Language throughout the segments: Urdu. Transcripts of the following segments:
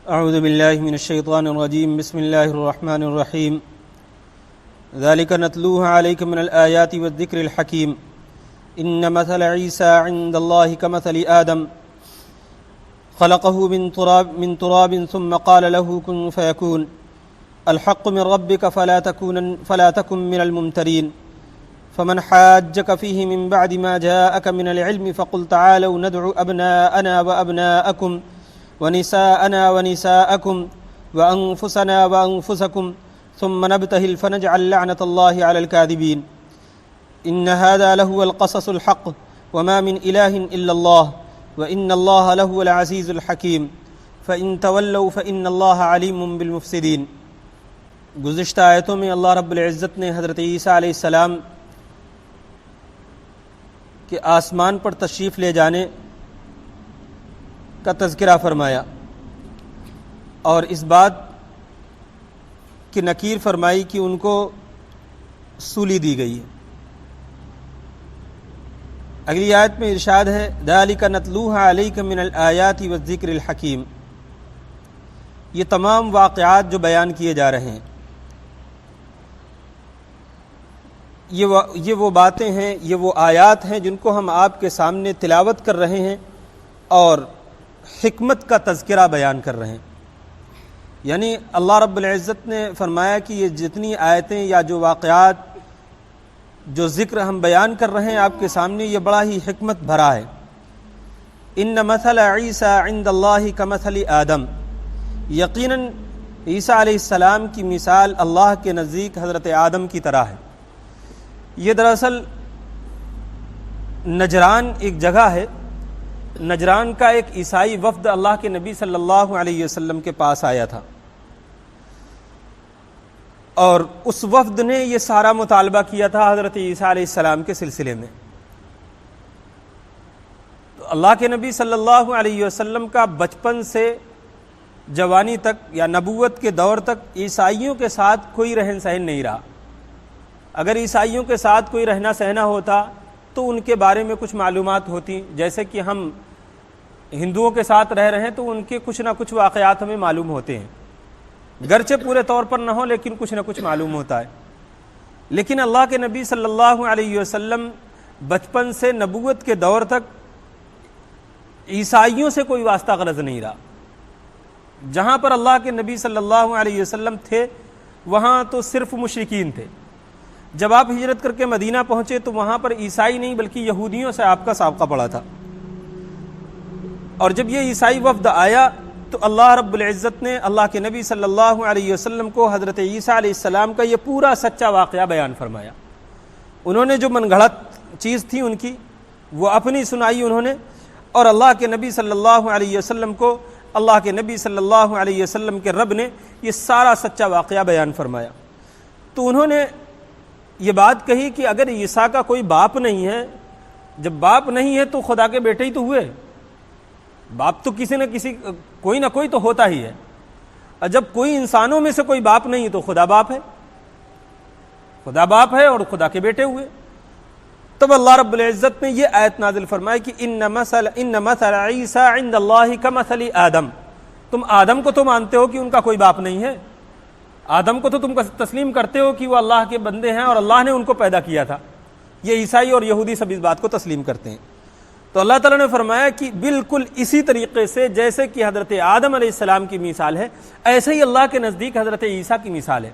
اعوذ باللہ من الشیطان الرجیم بسم اللہ الرحمن الرحیم ذلك نتلوه عليك من الآيات والذكر الحكيم إن مثل عيسى عند الله كمثل آدم خلقه من تراب ثم قال له كن فيكون الحق من ربك فلا تكن من الممترين فمن حاجك فيه من بعد ما جاءك من العلم فقل تعالوا ندعو أبناءنا وأبناءكم ونساءنا ونساءكم وأنفسنا وأنفسكم ثم نبتهل فنجعل لعنة الله على الكاذبين إن هذا لهو القصص الحق وما من إله إلا الله وإن الله لهو العزيز الحكيم فإن تولوا فإن الله عليم بالمفسدين۔ گزشتہ آیتوں میں اللہ رب العزت نے حضرت عیسیٰ علیہ السلام کے آسمان پر تشریف لے جانے کا تذکرہ فرمایا اور اس بات کی نکیر فرمائی کہ ان کو سولی دی گئی ہے۔ اگلی آیت میں ارشاد ہے ذَلِكَ نَتْلُوهَ عَلَيْكَ مِنَ الْآيَاتِ وَالذِّكْرِ الْحَكِيمِ، یہ تمام واقعات جو بیان کیے جا رہے ہیں یہ وہ باتیں ہیں، یہ وہ آیات ہیں جن کو ہم آپ کے سامنے تلاوت کر رہے ہیں اور حکمت کا تذکرہ بیان کر رہے ہیں۔ یعنی اللہ رب العزت نے فرمایا کہ یہ جتنی آیتیں یا جو واقعات جو ذکر ہم بیان کر رہے ہیں آپ کے سامنے، یہ بڑا ہی حکمت بھرا ہے۔ ان مثل عیسیٰ عند اللہ کمثل آدم، یقیناً عیسیٰ علیہ السلام کی مثال اللہ کے نزدیک حضرت آدم کی طرح ہے۔ یہ دراصل نجران ایک جگہ ہے، نجران کا ایک عیسائی وفد اللہ کے نبی صلی اللہ علیہ وسلم کے پاس آیا تھا اور اس وفد نے یہ سارا مطالبہ کیا تھا حضرت عیسیٰ علیہ السلام کے سلسلے میں۔ تو اللہ کے نبی صلی اللہ علیہ وسلم کا بچپن سے جوانی تک یا نبوت کے دور تک عیسائیوں کے ساتھ کوئی رہن سہن نہیں رہا۔ اگر عیسائیوں کے ساتھ کوئی رہنا سہنا ہوتا تو ان کے بارے میں کچھ معلومات ہوتی، جیسے کہ ہم ہندوؤں کے ساتھ رہ رہے ہیں تو ان کے کچھ نہ کچھ واقعات ہمیں معلوم ہوتے ہیں، گرچہ پورے طور پر نہ ہو لیکن کچھ نہ کچھ معلوم ہوتا ہے۔ لیکن اللہ کے نبی صلی اللہ علیہ وسلم بچپن سے نبوت کے دور تک عیسائیوں سے کوئی واسطہ غرض نہیں رہا۔ جہاں پر اللہ کے نبی صلی اللہ علیہ وسلم تھے وہاں تو صرف مشرکین تھے۔ جب آپ ہجرت کر کے مدینہ پہنچے تو وہاں پر عیسائی نہیں بلکہ یہودیوں سے آپ کا سابقہ پڑا تھا، اور جب یہ عیسائی وفد آیا تو اللہ رب العزت نے اللہ کے نبی صلی اللہ علیہ وسلم کو حضرت عیسیٰ علیہ السلام کا یہ پورا سچا واقعہ بیان فرمایا۔ انہوں نے جو من گھڑت چیز تھی ان کی وہ اپنی سنائی انہوں نے، اور اللہ کے نبی صلی اللہ علیہ وسلم کو اللہ کے نبی صلی اللہ علیہ وسلم کے رب نے یہ سارا سچا واقعہ بیان فرمایا۔ تو انہوں نے یہ بات کہی کہ اگر عیسیٰ کا کوئی باپ نہیں ہے، جب باپ نہیں ہے تو خدا کے بیٹے ہی تو ہوئے، باپ تو کسی نہ کسی کوئی نہ کوئی تو ہوتا ہی ہے، اور جب کوئی انسانوں میں سے کوئی باپ نہیں تو خدا باپ ہے، خدا باپ ہے اور خدا کے بیٹے ہوئے۔ تب اللہ رب العزت نے یہ آیت نازل فرمائی کہ ان مثل عیسیٰ عند اللہ کمثل آدم، تم آدم کو تو مانتے ہو کہ ان کا کوئی باپ نہیں ہے، آدم کو تو تم تسلیم کرتے ہو کہ وہ اللہ کے بندے ہیں اور اللہ نے ان کو پیدا کیا تھا، یہ عیسائی اور یہودی سب اس بات کو تسلیم کرتے ہیں۔ تو اللہ تعالیٰ نے فرمایا کہ بالکل اسی طریقے سے جیسے کہ حضرت آدم علیہ السلام کی مثال ہے، ایسے ہی اللہ کے نزدیک حضرت عیسیٰ کی مثال ہے۔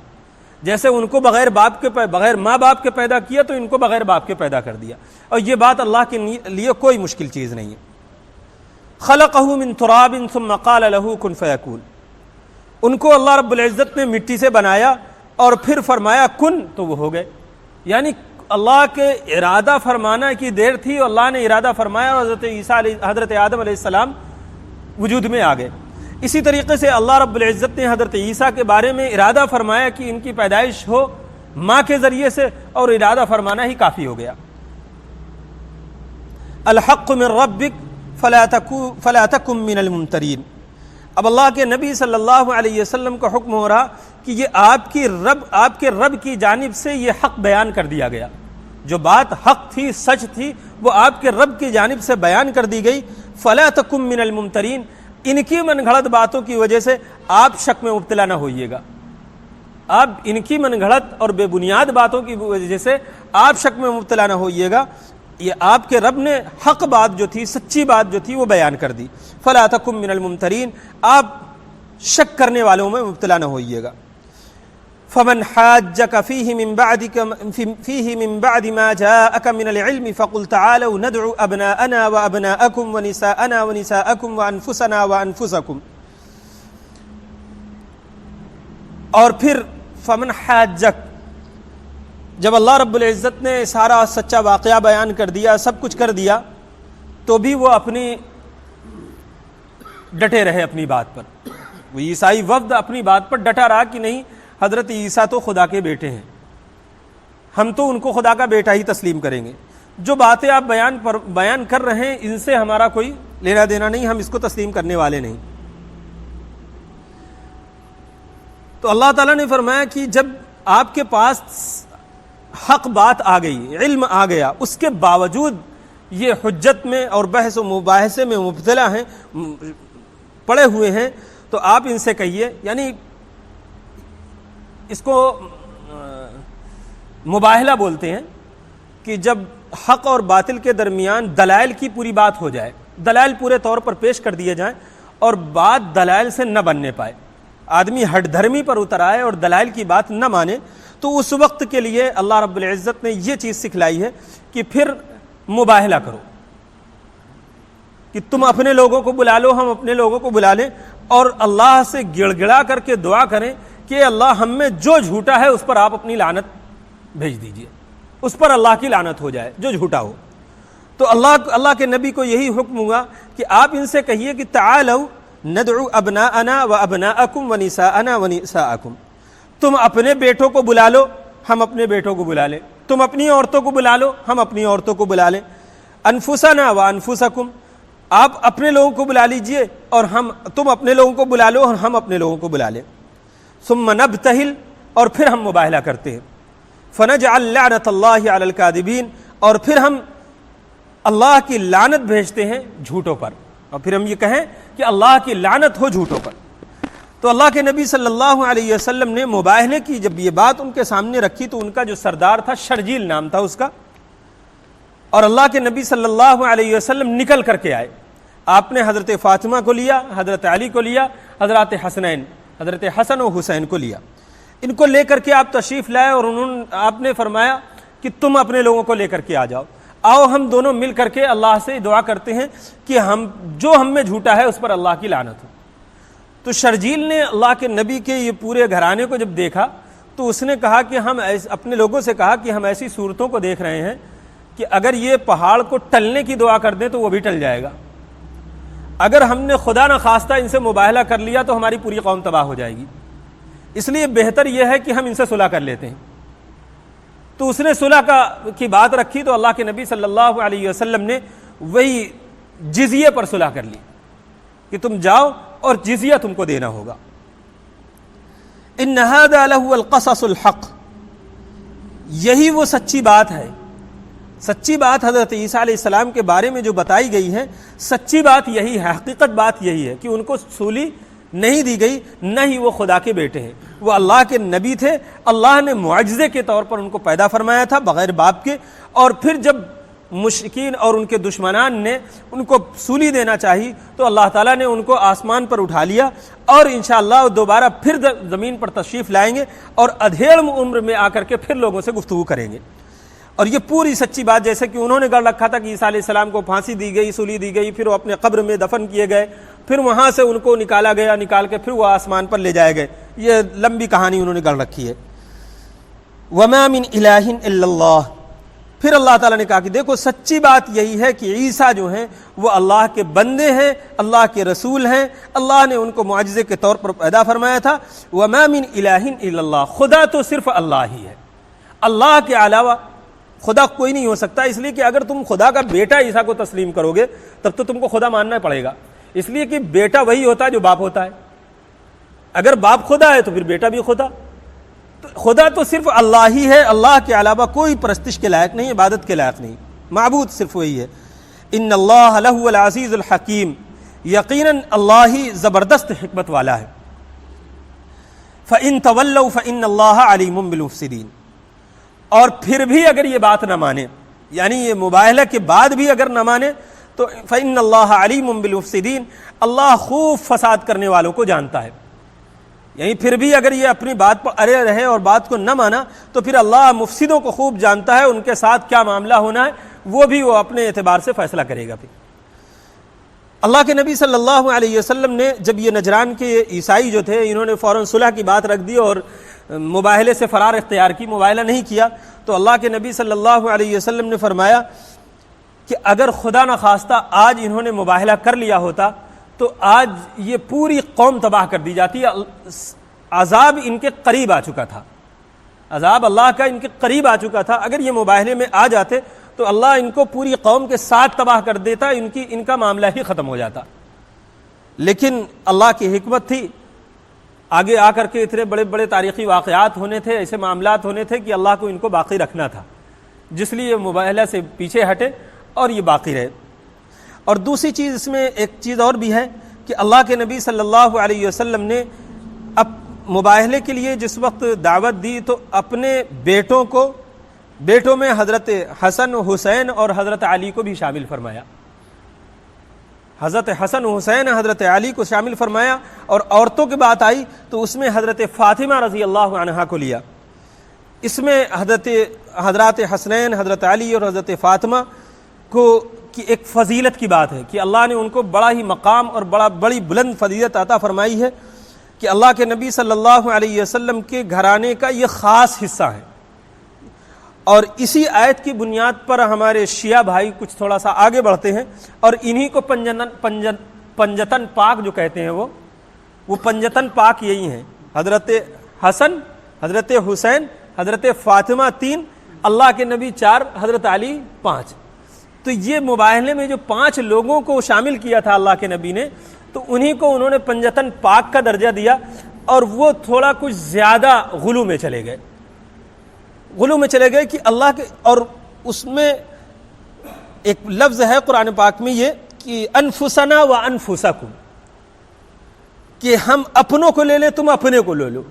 جیسے ان کو بغیر ماں باپ کے پیدا کیا تو ان کو بغیر باپ کے پیدا کر دیا، اور یہ بات اللہ کے لیے کوئی مشکل چیز نہیں ہے۔ خلقہ من تراب ثم قال له کن فیکون، ان کو اللہ رب العزت نے مٹی سے بنایا اور پھر فرمایا کن تو وہ ہو گئے۔ یعنی اللہ کے ارادہ فرمانا کی دیر تھی، اللہ نے ارادہ فرمایا اور حضرت آدم علیہ السلام وجود میں آ گئے۔ اسی طریقے سے اللہ رب العزت نے حضرت عیسیٰ کے بارے میں ارادہ فرمایا کہ ان کی پیدائش ہو ماں کے ذریعے سے، اور ارادہ فرمانا ہی کافی ہو گیا۔ الحق من ربک فلا تکن من الممترین، اب اللہ کے نبی صلی اللہ علیہ وسلم کا حکم ہو رہا کہ یہ آپ کے رب کی جانب سے یہ حق بیان کر دیا گیا، جو بات حق تھی، سچ تھی، وہ آپ کے رب کی جانب سے بیان کر دی گئی۔ فلا تکن من الممترین، ان کی من گھڑت باتوں کی وجہ سے آپ شک میں مبتلا نہ ہوئیے گا، اب ان کی من گھڑت اور بے بنیاد باتوں کی وجہ سے آپ شک میں مبتلا نہ ہوئیے گا، یہ آپ کے رب نے حق بات جو تھی، سچی بات جو تھی وہ بیان کر دی۔ فلا تکن من الممترین، آپ شک کرنے والوں میں مبتلا نہ ہوئیے گا۔ فمن حاجك فيه من بعد ما جاءك من العلم فقل تعالوا ندعو أبناءنا وأبناءكم ونساءنا ونساءكم وأنفسنا وأنفسكم، اور پھر فمن حاجک، جب اللہ رب العزت نے سارا سچا واقعہ بیان کر دیا، سب کچھ کر دیا، تو بھی وہ اپنی ڈٹے رہے اپنی بات پر، وہ عیسائی وفد اپنی بات پر ڈٹا رہا کہ نہیں حضرت عیسیٰ تو خدا کے بیٹے ہیں، ہم تو ان کو خدا کا بیٹا ہی تسلیم کریں گے، جو باتیں آپ بیان کر رہے ہیں ان سے ہمارا کوئی لینا دینا نہیں، ہم اس کو تسلیم کرنے والے نہیں۔ تو اللہ تعالیٰ نے فرمایا کہ جب آپ کے پاس حق بات آ گئی، علم آ گیا، اس کے باوجود یہ حجت میں اور بحث و مباحثے میں مبتلا ہیں، پڑے ہوئے ہیں، تو آپ ان سے کہیے، یعنی اس کو مباہلہ بولتے ہیں، کہ جب حق اور باطل کے درمیان دلائل کی پوری بات ہو جائے، دلائل پورے طور پر پیش کر دیے جائیں اور بات دلائل سے نہ بننے پائے، آدمی ہٹ دھرمی پر اتر آئے اور دلائل کی بات نہ مانے، تو اس وقت کے لیے اللہ رب العزت نے یہ چیز سکھلائی ہے کہ پھر مباہلہ کرو، کہ تم اپنے لوگوں کو بلا لو، ہم اپنے لوگوں کو بلا لیں، اور اللہ سے گڑ گڑا کر کے دعا کریں کہ اللہ ہم میں جو جھوٹا ہے اس پر آپ اپنی لعنت بھیج دیجئے، اس پر اللہ کی لعنت ہو جائے جو جھوٹا ہو۔ تو اللہ کے نبی کو یہی حکم ہوا کہ آپ ان سے کہیے کہ تعالوا ندعو ابناءنا وابناءکم ونساءنا ونساءکم، تم اپنے بیٹوں کو بلا لو، ہم اپنے بیٹوں کو بلا لیں، تم اپنی عورتوں کو بلا لو، ہم اپنی عورتوں کو بلا لیں، انفسنا وانفسکم، آپ اپنے لوگوں کو بلا لیجئے اور تم اپنے لوگوں کو بلا لو اور ہم اپنے لوگوں کو بلا لیں، ثم نبتہل، اور پھر ہم مباہلہ کرتے ہیں، فنجعل لعنت اللہ علی الکاذبین، اور پھر ہم اللہ کی لعنت بھیجتے ہیں جھوٹوں پر، اور پھر ہم یہ کہیں کہ اللہ کی لعنت ہو جھوٹوں پر۔ تو اللہ کے نبی صلی اللہ علیہ وسلم نے مباہلے کی جب یہ بات ان کے سامنے رکھی تو ان کا جو سردار تھا، شرجیل نام تھا اس کا، اور اللہ کے نبی صلی اللہ علیہ وسلم نکل کر کے آئے، آپ نے حضرت فاطمہ کو لیا، حضرت علی کو لیا، حضرت حسن و حسین کو لیا، ان کو لے کر کے آپ تشریف لائے، اور آپ نے فرمایا کہ تم اپنے لوگوں کو لے کر کے آ جاؤ، آؤ ہم دونوں مل کر کے اللہ سے دعا کرتے ہیں کہ جو ہم میں جھوٹا ہے اس پر اللہ کی لعنت ہو۔ تو شرجیل نے اللہ کے نبی کے یہ پورے گھرانے کو جب دیکھا تو اس نے کہا کہ ہم اپنے لوگوں سے کہا کہ ہم ایسی صورتوں کو دیکھ رہے ہیں کہ اگر یہ پہاڑ کو ٹلنے کی دعا کر دیں تو وہ بھی ٹل جائے گا، اگر ہم نے خدا نہ خواستہ ان سے مباہلہ کر لیا تو ہماری پوری قوم تباہ ہو جائے گی، اس لیے بہتر یہ ہے کہ ہم ان سے صلح کر لیتے ہیں۔ تو اس نے صلح کی بات رکھی تو اللہ کے نبی صلی اللہ علیہ وسلم نے وہی جزیے پر صلح کر لی کہ تم جاؤ اور جزیہ تم کو دینا ہوگا۔ ان ھذا لہو القصص الحق، یہی وہ سچی بات ہے، سچی بات حضرت عیسیٰ علیہ السلام کے بارے میں جو بتائی گئی ہے، سچی بات یہی ہے، حقیقت بات یہی ہے کہ ان کو سولی نہیں دی گئی، نہ ہی وہ خدا کے بیٹے ہیں، وہ اللہ کے نبی تھے، اللہ نے معجزے کے طور پر ان کو پیدا فرمایا تھا بغیر باپ کے، اور پھر جب مشرکین اور ان کے دشمنان نے ان کو سولی دینا چاہی تو اللہ تعالیٰ نے ان کو آسمان پر اٹھا لیا، اور انشاءاللہ دوبارہ پھر زمین پر تشریف لائیں گے اور ادھیڑ عمر میں آ کر کے پھر لوگوں سے گفتگو کریں گے۔ اور یہ پوری سچی بات، جیسے کہ انہوں نے گڑھ رکھا تھا کہ عیسیٰ علیہ السلام کو پھانسی دی گئی، سولی دی گئی، پھر وہ اپنے قبر میں دفن کیے گئے، پھر وہاں سے ان کو نکالا گیا، نکال کے پھر وہ آسمان پر لے جائے گئے، یہ لمبی کہانی انہوں نے گڑھ رکھی ہے۔ وَمَا مِنْ إِلَٰهٍ إِلَّا اللَّهُ، پھر اللہ تعالیٰ نے کہا کہ دیکھو سچی بات یہی ہے کہ عیسیٰ جو ہیں وہ اللہ کے بندے ہیں، اللہ کے رسول ہیں، اللہ نے ان کو معجزے کے طور پر پیدا فرمایا تھا۔ وَمَا مِنْ إِلَٰهٍ إِلَّا اللَّهُ، خدا تو صرف اللہ ہی ہے، اللہ کے علاوہ خدا کوئی نہیں ہو سکتا، اس لیے کہ اگر تم خدا کا بیٹا عیسیٰ کو تسلیم کرو گے تب تو تم کو خدا ماننا پڑے گا، اس لیے کہ بیٹا وہی ہوتا ہے جو باپ ہوتا ہے، اگر باپ خدا ہے تو پھر بیٹا بھی خدا، تو خدا تو صرف اللہ ہی ہے، اللہ کے علاوہ کوئی پرستش کے لائق نہیں، عبادت کے لائق نہیں، معبود صرف وہی ہے۔ ان اللہ لہو العزیز الحکیم، یقیناً اللہ ہی زبردست حکمت والا ہے۔ فَإِن تَوَلَّوْا فَإِنَّ اللَّهَ عَلِيمٌ بِالْمُفْسِدِينَ، اور پھر بھی اگر یہ بات نہ مانے، یعنی یہ مباہلہ کے بعد بھی اگر نہ مانے تو فَإِنَّ اللَّهَ عَلِيمٌ بِالْمُفْسِدِينَ، اللہ خوب فساد کرنے والوں کو جانتا ہے۔ یعنی پھر بھی اگر یہ اپنی بات پر اڑے رہے اور بات کو نہ مانا تو پھر اللہ مفسدوں کو خوب جانتا ہے، ان کے ساتھ کیا معاملہ ہونا ہے وہ بھی وہ اپنے اعتبار سے فیصلہ کرے گا۔ پھر اللہ کے نبی صلی اللہ علیہ وسلم نے جب یہ نجران کے عیسائی جو تھے انہوں نے فوراً صلح کی بات رکھ دی اور مباہلے سے فرار اختیار کی، مباہلہ نہیں کیا، تو اللہ کے نبی صلی اللہ علیہ وسلم نے فرمایا کہ اگر خدا نخواستہ آج انہوں نے مباہلہ کر لیا ہوتا تو آج یہ پوری قوم تباہ کر دی جاتی، عذاب ان کے قریب آ چکا تھا، عذاب اللہ کا ان کے قریب آ چکا تھا۔ اگر یہ مباہلے میں آ جاتے تو اللہ ان کو پوری قوم کے ساتھ تباہ کر دیتا، ان کا معاملہ ہی ختم ہو جاتا۔ لیکن اللہ کی حکمت تھی، آگے آ کر کے اتنے بڑے بڑے تاریخی واقعات ہونے تھے، ایسے معاملات ہونے تھے کہ اللہ کو ان کو باقی رکھنا تھا، جس لیے یہ مباہلہ سے پیچھے ہٹے اور یہ باقی رہے۔ اور دوسری چیز اس میں ایک چیز اور بھی ہے کہ اللہ کے نبی صلی اللہ علیہ وسلم نے اب مباہلے کے لیے جس وقت دعوت دی تو اپنے بیٹوں میں حضرت حسن حسین اور حضرت علی کو بھی شامل فرمایا، حضرت حسن حسین حضرت علی کو شامل فرمایا، اور عورتوں کی بات آئی تو اس میں حضرت فاطمہ رضی اللہ عنہا کو لیا۔ اس میں حضرات حسنین حضرت علی اور حضرت فاطمہ کی ایک فضیلت کی بات ہے کہ اللہ نے ان کو بڑا ہی مقام اور بڑی بلند فضیلت عطا فرمائی ہے کہ اللہ کے نبی صلی اللہ علیہ وسلم کے گھرانے کا یہ خاص حصہ ہے۔ اور اسی آیت کی بنیاد پر ہمارے شیعہ بھائی کچھ تھوڑا سا آگے بڑھتے ہیں اور انہی کو پنجتن پاک جو کہتے ہیں وہ پنجتن پاک یہی ہیں، حضرت حسن حضرت حسین حضرت فاطمہ 3، اللہ کے نبی 4، حضرت علی 5۔ تو یہ مباہلے میں جو 5 لوگوں کو شامل کیا تھا اللہ کے نبی نے، تو انہی کو انہوں نے پنجتن پاک کا درجہ دیا، اور وہ تھوڑا کچھ زیادہ غلو میں چلے گئے کہ اللہ کے، اور اس میں ایک لفظ ہے قرآن پاک میں یہ کہ انفسنا و انفسکم، کہ ہم اپنوں کو لے لیں تم اپنے کو لے لو۔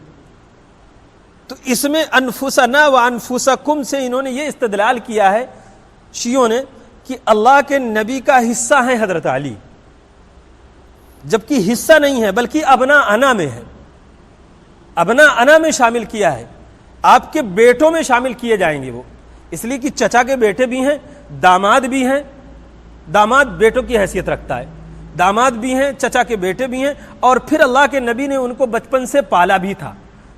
تو اس میں انفسنا و انفسکم سے انہوں نے یہ استدلال کیا ہے شیعوں نے کہ اللہ کے نبی کا حصہ ہے حضرت علی، جبکہ حصہ نہیں ہے بلکہ ابنا انا میں ہے، ابنا انا میں شامل کیا ہے، آپ کے بیٹوں میں شامل کیے جائیں گے وہ، اس لیے کہ چچا کے بیٹے بھی ہیں، داماد بھی ہیں، داماد بیٹوں کی حیثیت رکھتا ہے، داماد بھی ہیں، چچا کے بیٹے بھی ہیں، اور پھر اللہ کے نبی نے ان کو بچپن سے پالا بھی تھا۔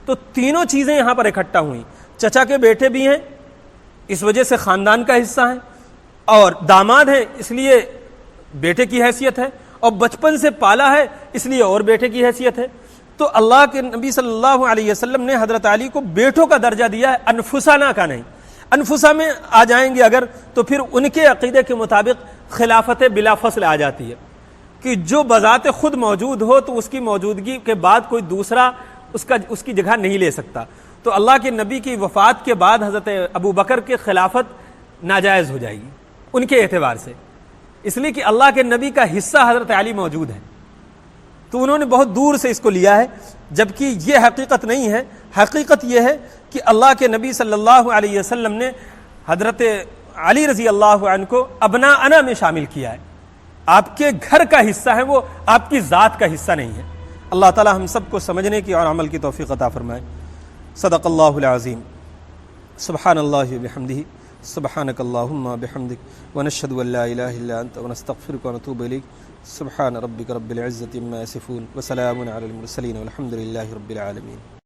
تو تینوں چیزیں یہاں پر اکٹھا ہوئیں، چچا کے بیٹے بھی ہیں اس وجہ سے خاندان کا حصہ ہیں، اور داماد ہیں اس لیے بیٹے کی حیثیت ہے، اور بچپن سے پالا ہے اس لیے اور بیٹے کی حیثیت ہے۔ تو اللہ کے نبی صلی اللہ علیہ وسلم نے حضرت علی کو بیٹوں کا درجہ دیا ہے، انفسانہ کا نہیں۔ انفسا میں آ جائیں گے اگر تو پھر ان کے عقیدے کے مطابق خلافت بلا فصل آ جاتی ہے کہ جو بذات خود موجود ہو تو اس کی موجودگی کے بعد کوئی دوسرا اس کی جگہ نہیں لے سکتا۔ تو اللہ کے نبی کی وفات کے بعد حضرت ابو بکر کے خلافت ناجائز ہو جائے گی ان کے اعتبار سے، اس لیے کہ اللہ کے نبی کا حصہ حضرت علی موجود ہے۔ تو انہوں نے بہت دور سے اس کو لیا ہے، جبکہ یہ حقیقت نہیں ہے۔ حقیقت یہ ہے کہ اللہ کے نبی صلی اللہ علیہ وسلم نے حضرت علی رضی اللہ عنہ کو ابنا انا میں شامل کیا ہے، آپ کے گھر کا حصہ ہے، وہ آپ کی ذات کا حصہ نہیں ہے۔ اللہ تعالی ہم سب کو سمجھنے کی اور عمل کی توفیق عطا فرمائے۔ صدق اللہ العظیم۔ سبحان اللہ وبحمدہ، سبحانک اللہم بحمدک، ونشہد ان لا الہ الا انت، ونستغفرک ونتوب الیک۔ سبحان ربک رب العزۃ عما یصفون، وسلام علی المرسلین، والحمد للہ رب العالمین۔